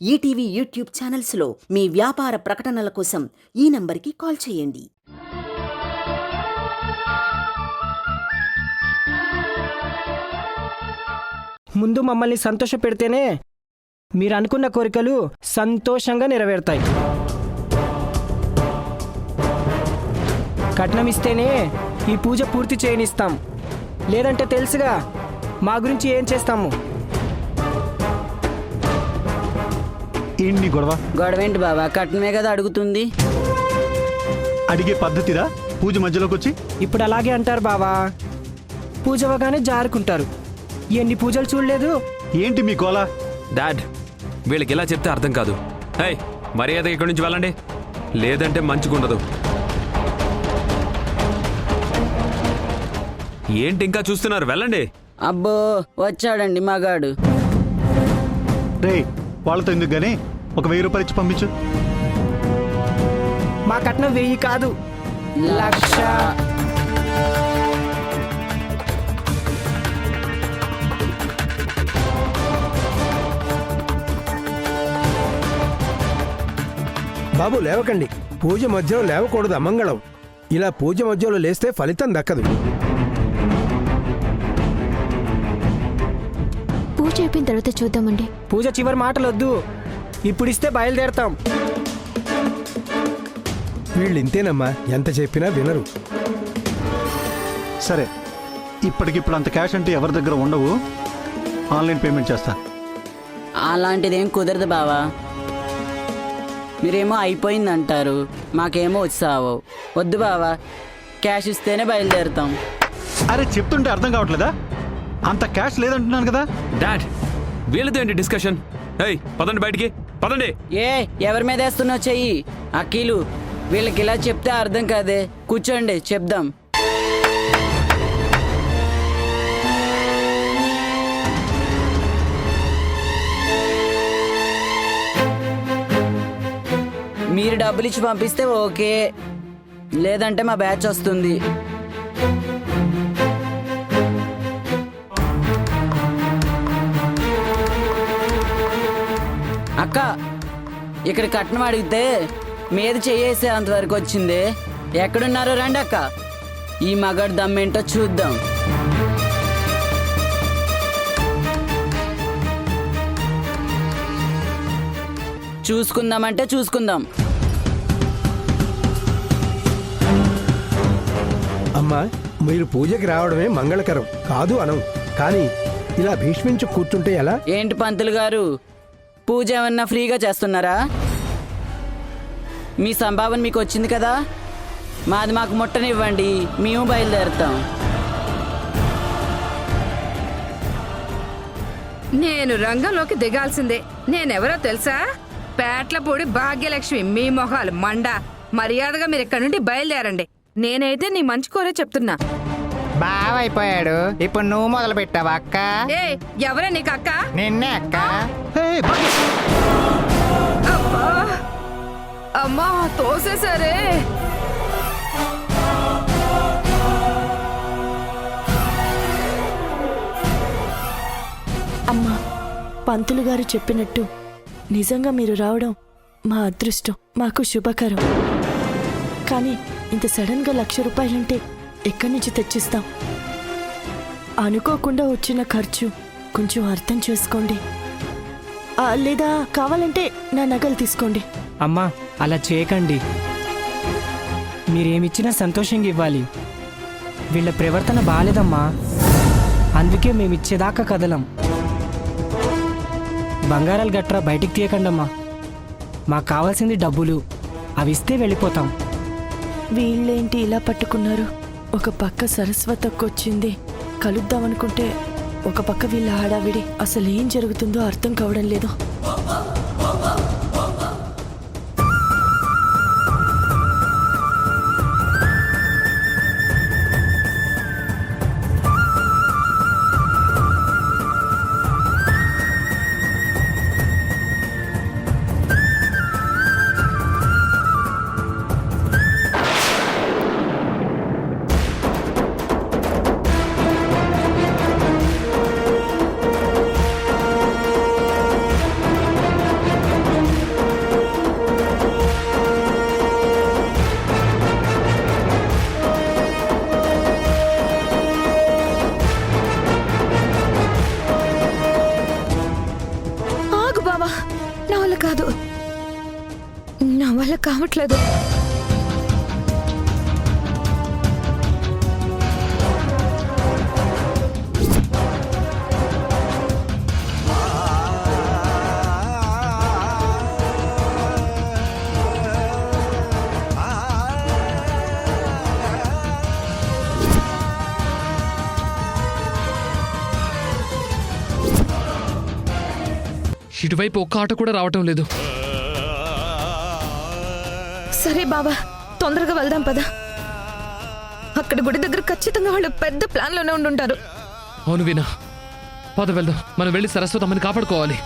ETV YouTube ఛానల్స్లో మీ వ్యాపార ప్రకటనల కోసం ఈ నంబర్కి కాల్ చేయండి. ముందు మమ్మల్ని సంతోషపెడితేనే మీరు అనుకున్న కోరికలు సంతోషంగా నెరవేరుతాయి. కట్నం ఇస్తేనే ఈ పూజ పూర్తి చేయనిస్తాం. లేదంటే తెలుసుగా మా గురించి ఏం చేస్తాము. ఏంటి గొడవేంటి బాబా? కట్నమే కదా అడుగుతుంది. అడిగే పద్ధతిరా పూజ మధ్యలోకి వచ్చి? ఇప్పుడు అలాగే అంటారు బావా. పూజ అవగానే జారుకుంటారు. ఎన్ని పూజలు చూడలేదు. ఏంటి మీ గోల? డాడ్, వీళ్ళకి ఇలా చెప్తే అర్థం కాదు. హే, మర్యాద ఇక్కడి నుంచి వెళ్ళండి, లేదంటే మంచిగుండదు. ఏంటి ఇంకా చూస్తున్నారు? వెళ్ళండి. అబ్బో, వచ్చాడండి మగాడు. రే, వాళ్ళతో ఎందుకు గానీ ఒక 1000 రూపాయలు ఇచ్చి పంపించు. మా కట్నం 1000 కాదు, 1,00,000. బాబు లేవకండి. పూజ మధ్యలో లేవకూడదు, అమంగళం. ఇలా పూజ మధ్యలో లేస్తే ఫలితం దక్కదు. పూజ అయిపోయిన తర్వాత చూద్దామండి. పూజ చివరి మాటలు వద్దు, ఇప్పుడిస్తే బయలుదేరతాం. వీళ్ళు ఇంతేనమ్మా, ఎంత చెప్పినా వినరు. సరే, ఇప్పటికిప్పుడు అంత క్యాష్ అంటే ఎవరి దగ్గర ఉండవు. ఆన్లైన్ పేమెంట్ చేస్తా. అలాంటిదేం కుదరదు బావా. మీరేమో అయిపోయిందంటారు, మాకేమో వచ్చావు. వద్దు బావా, క్యాష్ ఇస్తేనే బయలుదేరుతాం. అరే, చెప్తుంటే అర్థం కావట్లేదా? అంత క్యాష్ లేదంటున్నాను కదా. డాడ్, వీళ్ళతో ఏంటి డిస్కషన్? ఏయ్, పదండి బయటికి, పదండి. ఏ, ఎవరి మీద వేస్తున్నావు చెయ్యి? అఖిలు, వీళ్ళకి ఇలా చెప్తే అర్థం కాదే. కూర్చోండి, చెప్దాం. మీరు డబ్బులు ఇచ్చి పంపిస్తే ఓకే, లేదంటే మా బ్యాచ్ వస్తుంది. అక్క, ఇక్కడ కట్నం అడిగితే మీద చేసే అంతవరకు వచ్చింది. ఎక్కడున్నారో రండి అక్క, ఈ మగాడు దమ్మేంటో చూద్దాం. చూసుకుందామంటే చూసుకుందాం. అమ్మా, మీరు పూజకి రావడమే మంగళకరం కాదు అనం. కానీ ఇలా భీష్మించు కూర్చుంటే ఎలా? ఏంటి పంతులు గారు, పూజ ఏమన్నా ఫ్రీగా చేస్తున్నారా? మీ సంభావన మీకు వచ్చింది కదా, మాది మాకు ముట్టనివ్వండి, మేము బయలుదేరుతాం. నేను రంగంలోకి దిగాల్సిందే. నేనెవరో తెలుసా? పేట్లపూడి భాగ్యలక్ష్మి. మీ మొహాలు మండ. మర్యాదగా మీరు ఇక్కడి నుండి బయలుదేరండి. నేనైతే నీ మంచి కోరే చెప్తున్నా. బావైపోయాడు, ఇప్పుడు నువ్వు మొదలు పెట్టావా అక్క? ఏ, ఎవరే నీకు అక్క? నిన్నే అక్క. అబ్బా, అమ్మా, తోసేసరే. అమ్మా, పంతులు గారు చెప్పినట్టు నిజంగా మీరు రావడం మా అదృష్టం, మాకు శుభకరం. కానీ ఇంత సడన్గా 1,00,000 రూపాయలంటే ఎక్కడి నుంచి తెచ్చిస్తాం? అనుకోకుండా వచ్చిన ఖర్చు, కొంచెం అర్థం చేసుకోండి. లేదా కావాలంటే నా నగలు తీసుకోండి. అమ్మా, అలా చేయకండి. మీరేమిచ్చినా సంతోషంగా ఇవ్వాలి. వీళ్ళ ప్రవర్తన బాలేదమ్మా, అందుకే మేమిచ్చేదాకా కదలం. బంగారాలు గట్రా బయటికి తీయకండమ్మా. మాకు కావాల్సింది డబ్బులు, అవి ఇస్తే వెళ్ళిపోతాం. వీళ్ళేంటి ఇలా పట్టుకున్నారు? ఒక పక్క సరస్వతక్కొచ్చింది, కలుద్దామనుకుంటే ఒక పక్క వీళ్ళ హడావిడి. అసలు ఏం జరుగుతుందో అర్థం కావడం లేదు. నా వల్ల కాదు, నా వల్ల కావట్లేదు. ఇటువైపు ఒక్క ఆట కూడా రావటం లేదు. సరే బాబా, తొందరగా వెళ్దాం పదా. అక్కడ గుడి దగ్గర ఖచ్చితంగా వాళ్ళు పెద్ద ప్లాన్ లోనే ఉండుంటారు. అవును వీణా, పద వెళ్దాం. మనం వెళ్ళి సరస్వతి అమ్మని కాపాడుకోవాలి.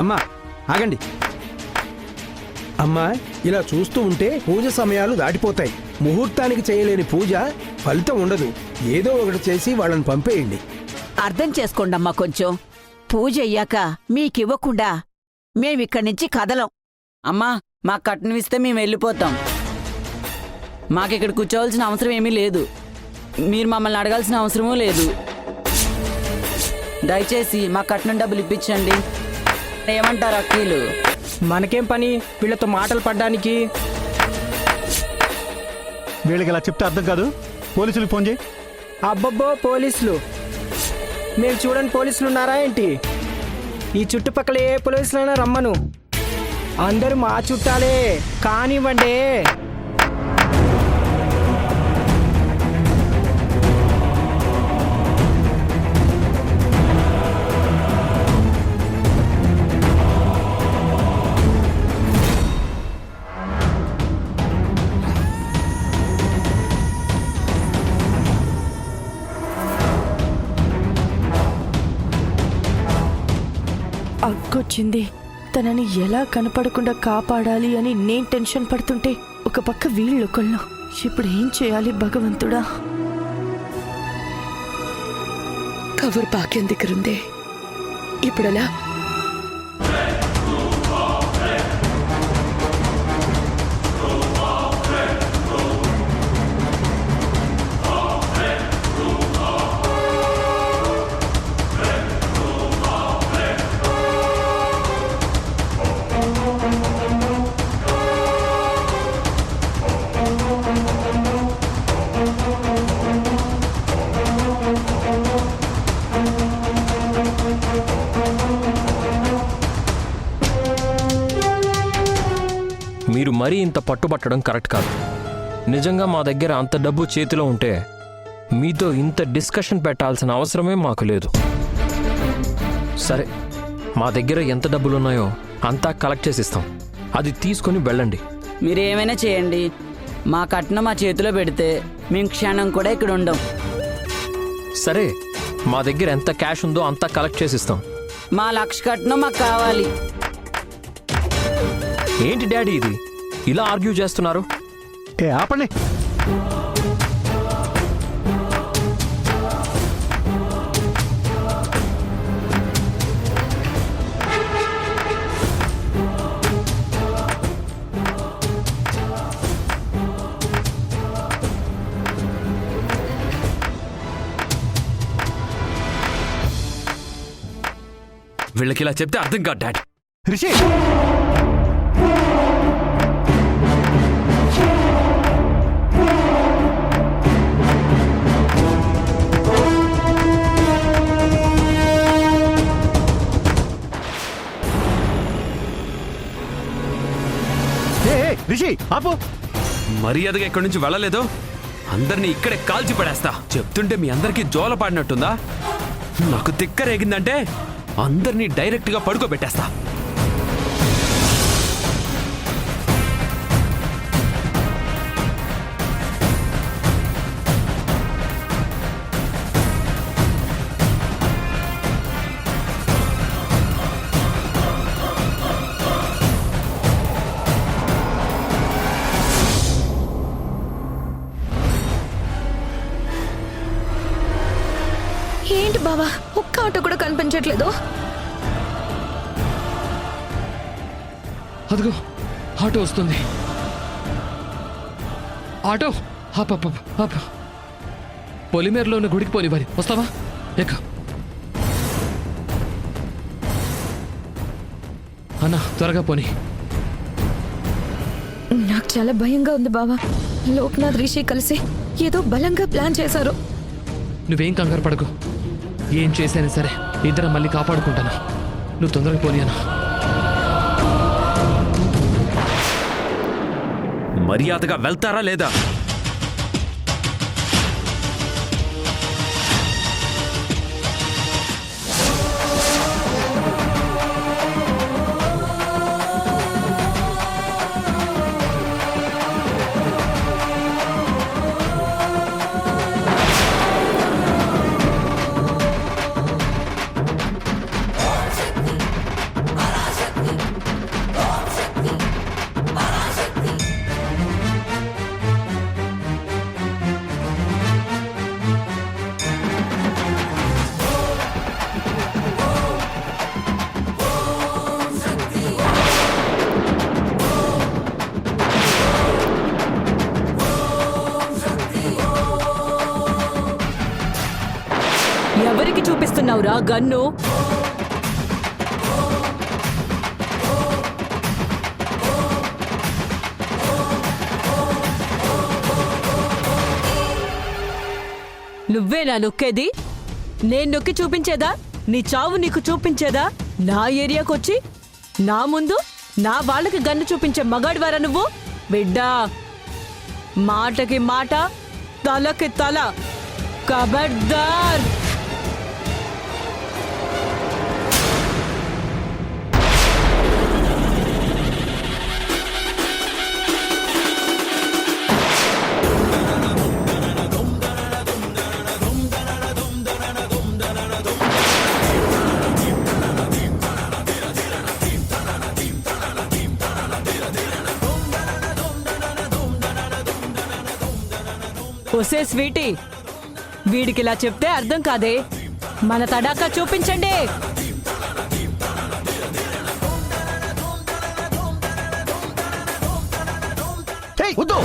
అమ్మా ఆగండి. అమ్మా, ఇలా చూస్తూ ఉంటే పూజ సమయాలు దాటిపోతాయి. ముహూర్తానికి చేయలేని పూజ ఫలితం ఉండదు. ఏదో ఒకటి చేసి వాళ్ళని పంపేయండి. అర్థం చేసుకోండమ్మా కొంచెం. పూజ అయ్యాక మీకివ్వకుండా మేమిక్కడి నుంచి కదలం. అమ్మా, మాకు కట్నం ఇస్తే మేము వెళ్ళిపోతాం. మాకిక్కడ కూర్చోవలసిన అవసరం ఏమీ లేదు. మీరు మమ్మల్ని అడగాల్సిన అవసరమూ లేదు. దయచేసి మా కట్నం డబ్బులు ఇప్పించండి. ఏమంటారు అక్కీలు? మనకేం పని వీళ్ళతో మాటలు పడ్డానికి? వీళ్ళకి ఇలా చెప్తే అర్థం కాదు. పోలీసులకు ఫోన్ చేయి. అబ్బబ్బో, పోలీసులు? మీరు చూడండి, పోలీసులు ఉన్నారా ఏంటి? ఈ చుట్టుపక్కల ఏ పోలీసులైనా రమ్మను. అందరూ మా చుట్టాలే, కానివ్వండి. అక్కొచ్చింది. తనని ఎలా కనపడకుండా కాపాడాలి అని నేను టెన్షన్ పడుతుంటే ఒక పక్క వీళ్ళొకళ్ళు. ఇప్పుడు ఏం చేయాలి భగవంతుడా? కవర్ భాగ్యం దగ్గరుందే, ఇప్పుడలా? మీరు మరీ ఇంత పట్టుబట్టడం కరెక్ట్ కాదు. నిజంగా మా దగ్గర అంత డబ్బు చేతిలో ఉంటే మీతో ఇంత డిస్కషన్ పెట్టాల్సిన అవసరమే మాకు లేదు. సరే, మా దగ్గర ఎంత డబ్బులున్నాయో అంతా కలెక్ట్ చేసి ఇస్తాం. అది తీసుకొని వెళ్ళండి. మీరేమైనా చేయండి, మా కట్నం మా చేతిలో పెడితే మేము క్షణం కూడా ఇక్కడ ఉండం. సరే, మా దగ్గర ఎంత క్యాష్ ఉందో అంతా కలెక్ట్ చేసి ఇస్తాం. మా 1,00,000 కట్నం మాకు కావాలి. ఏంటి డాడీ ఇది ఇలా ఆర్గ్యూ చేస్తున్నారు? ఆపండి. వీళ్ళకి ఇలా చెప్తే అర్థం కాదు డాడీ. రిషి, రిషి ఆపు. మర్యాదగా ఇక్కడి నుంచి వెళ్ళలేదు, అందరినీ ఇక్కడే కాల్చి పడేస్తా. చెప్తుంటే మీ అందరికీ జోల పాడినట్టుందా? నాకు తిక్కరేగిందంటే అందరినీ డైరెక్ట్గా పడుకోబెట్టేస్తా. ఏంటి బావా, ఒక్క ఆటో కూడా కనిపించట్లేదు. అదిగో ఆటో వస్తుంది. ఆటో ఆప్. పొలిమేరలో ఉన్న గుడికి పోనివ్వాలి. వస్తావా? ఎక్క అన్నా, త్వరగా పోని. నాకు చాలా భయంగా ఉంది బావా. లోక్నాథ్, రిషి కలిసి ఏదో బలంగా ప్లాన్ చేశారు. నువ్వేం కంగారు పడకు. ఏం చేసైనా సరే ఇద్దరం మళ్ళీ కాపాడుకుంటాను. నువ్వు తొందరగా పోనీ అన్నా. మర్యాదగా వెళ్తారా లేదా? ఎవరికి చూపిస్తున్నావురా గన్ను? నువ్వేనా నొక్కేది? నేను నొక్కి చూపించేదా? నీ చావు నీకు చూపించేదా? నా ఏరియాకొచ్చి నా ముందు నా వాళ్ళకి గన్ను చూపించే మగాడివారా నువ్వు? బిడ్డా, మాటకి మాట, తలకి తల. ఖబర్దార్! ఒసే స్వీటీ, వీడికిలా చెప్తే అర్థం కాదే. మన తడాకా చూపించండి. వద్దు.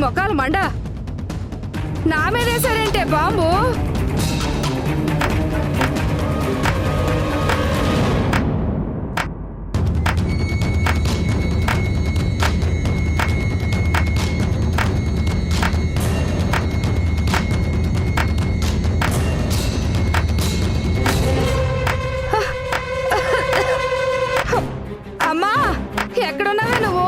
మొక్కలు మండ నా మీదేసారంటే బాంబు. అమ్మా, ఎక్కడున్నావే నువ్వు?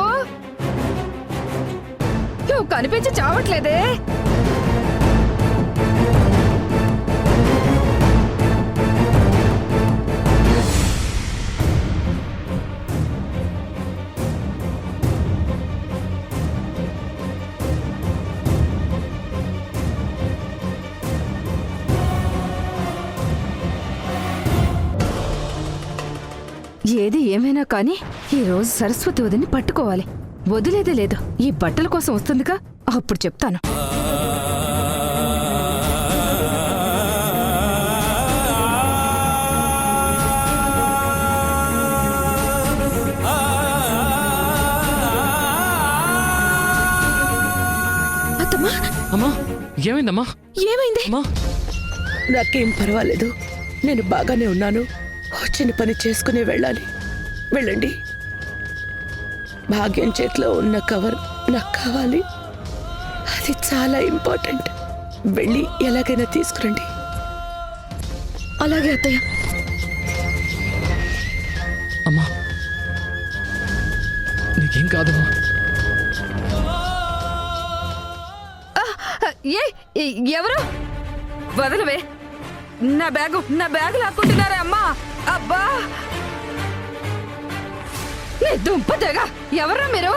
నువ్వు కనిపించి చావట్లేదే. ఏది ఏమైనా కానీ ఈ రోజు సరస్వతి వదిని పట్టుకోవాలి. వదిలేదే లేదు. ఈ బట్టల కోసం వస్తుందిగా, అప్పుడు చెప్తాను. అత్తమ్మా, అమ్మా ఏమైందమ్మా? ఏమైంది? అమ్మా నాకేం పర్వాలేదు, నేను బాగానే ఉన్నాను. వచ్చిన పని చేసుకుని వెళ్ళాలి. వెళ్ళండి. భాగ్యం చేతిలో ఉన్న కవర్ నాకు కావాలి. అది చాలా ఇంపార్టెంట్. వెళ్ళి ఎలాగైనా తీసుకురండి. అలాగే అత్తయ్య. అమ్మా నీకేం కాదమ్మా. ఎవరు? వదలవే. నా బ్యాగు లాక్కుంటున్నారా అమ్మా? అబ్బా, నీ దుంపదేగా. ఎవరా మీరు?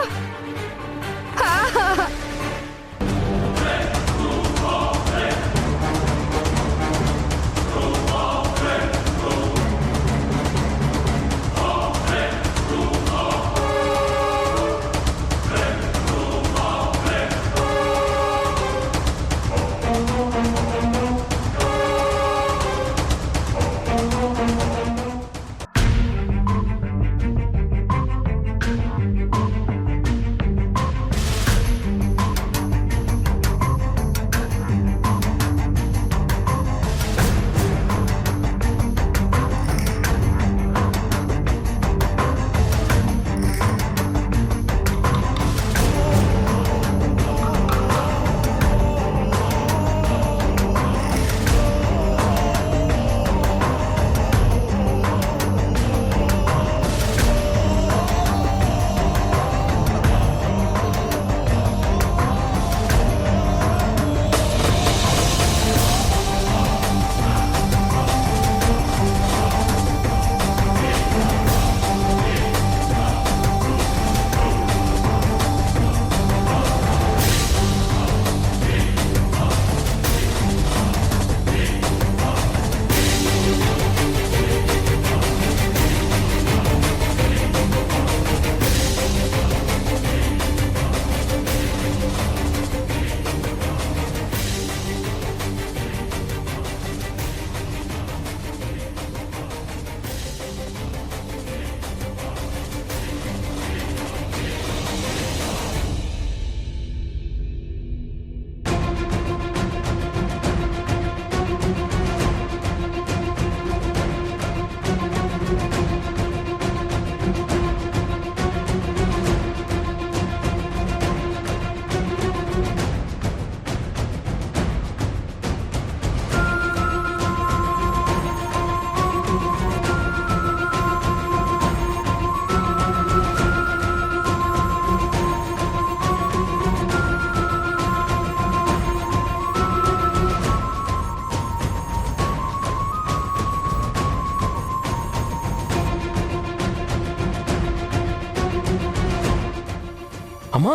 అమ్మా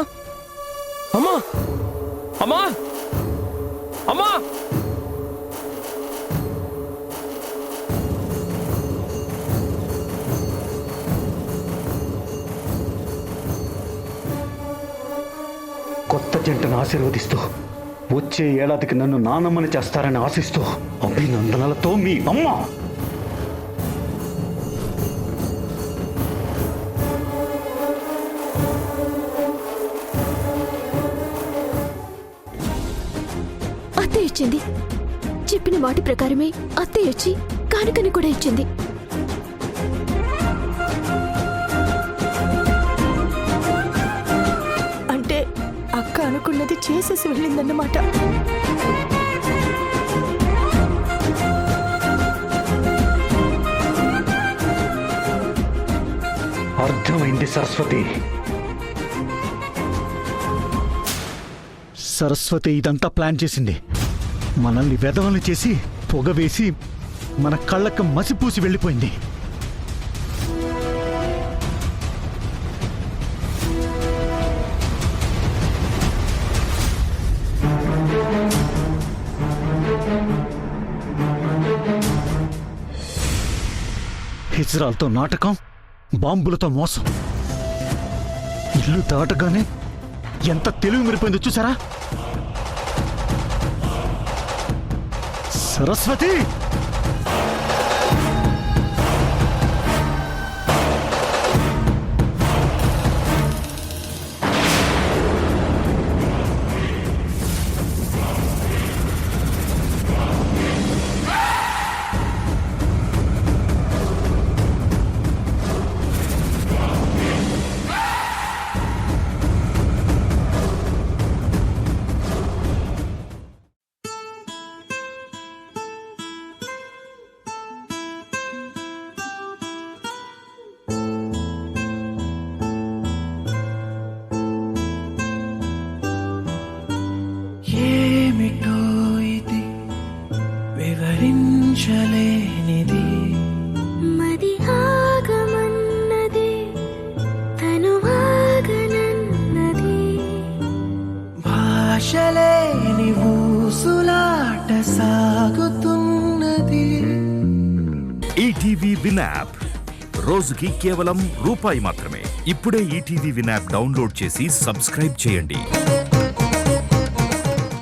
అమ్మా అమ్మా అమ్మా కొత్త జంటను ఆశీర్వదిస్తూ వచ్చే ఏడాదికి నన్ను నానమ్మని చేస్తారని ఆశిస్తూ అభినందనలతో మీ అమ్మ. అత్తయ్య ఇచ్చింది. చెప్పిన మాట ప్రకారమే అత్తయ్య వచ్చి కానుకని కూడా ఇచ్చింది. అంటే అక్క అనుకున్నది చేసేసి వెళ్ళిందన్నమాట. అర్థమైంది సరస్వతి. సరస్వతి ఇదంతా ప్లాన్ చేసింది. మనల్ని వెధవల్ని చేసి పొగ వేసి మన కళ్ళకు మసిపూసి వెళ్ళిపోయింది. హిజ్రాల్తో నాటకం, బాంబులతో మోసం. ఇల్లు దాటగానే ఎంత తెలివి మిరిపోయిందో చూసారా? సరస్వతి, ఏమిటో ఇది వివరించలేనిది, మది ఆగమన్నది తను ఆగనన్నది, భాషలేని ఊసులాట సాగుతున్నది. ఈటీవీ విన్ యాప్ రోజుకి కేవలం రూపాయి మాత్రమే. ఇప్పుడే ఈటీవీ విన్ యాప్ డౌన్లోడ్ చేసి సబ్స్క్రైబ్ చేయండి.